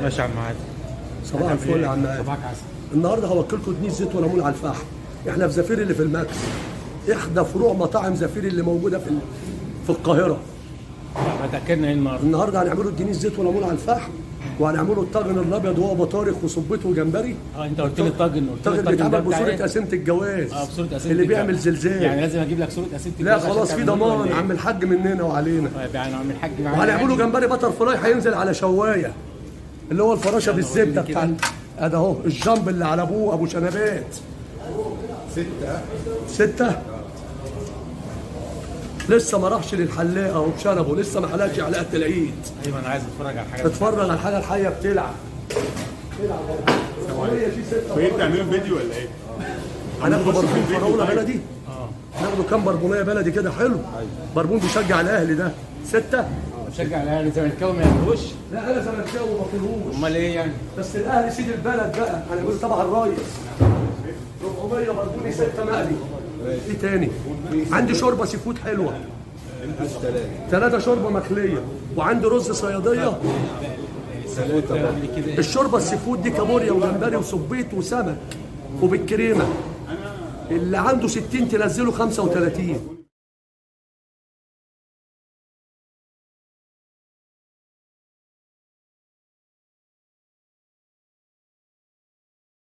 ماشي يا عم عادل. صباح الفل يا عم عادل. صباحك عسل. النهارده هوكلكم دنيس زيت وليمون على الفحم. احنا في زفير اللي في الماكس، احدى فروع مطاعم زفير اللي موجوده في القاهره. ما تاكلنا ايه النهارده؟ النهارده هنعمله الدنيس زيت وليمون على الفحم، وهنعمله الطاجن الابيض وهو بطارخ وصبيته وجمبري. انت قلت لي الطاجن، الطاجن بيتعمل بصوره قسيمه الجواز. بصوره قسيمه اللي بيعمل زلزال. يعني لازم اجيب لك صوره قسيمه لا الجواز؟ خلاص، في ضمان عم الحاج مننا وعلينا. طيب يعني عم الحاج معانا. وهنعمله جمبري بتر فلاي هينزل على شوايه، اللي هو الفراشه بالزبده بتاع ادي اهو الجامب اللي على ابو شنبات. 6 لسه ما راحش للحلاقه وبشنبه، لسه ما حلقش حلقه العيد. ايوه انا عايز اتفرج على الحاجات. اتفرج على الحاجه الحيه بتلعب. وايه بتعملوا فيديو ولا ايه؟ هناخده بربون فراوله بلدي. ناخده كام بربونيه بلدي كده حلو. بربون بيشجع الاهلي ده 6. بشجع الاهلي زملكاوي ما ياكلوش؟ لا انا زملكاوي ما باكلهوش. امال ايه يعني؟ بس الاهلي سيد البلد بقى، انا بقول تبع الريس. 400 بربوني 6 مقلي. ايه تاني؟ عندي شوربه سي فود حلوه. 3 شوربه مخليه، وعندي رز صياديه. الشوربه السي فود دي كابوريا وجمبري وسبيط وسمك وبالكريمه. اللي عنده 60 تنزله 35.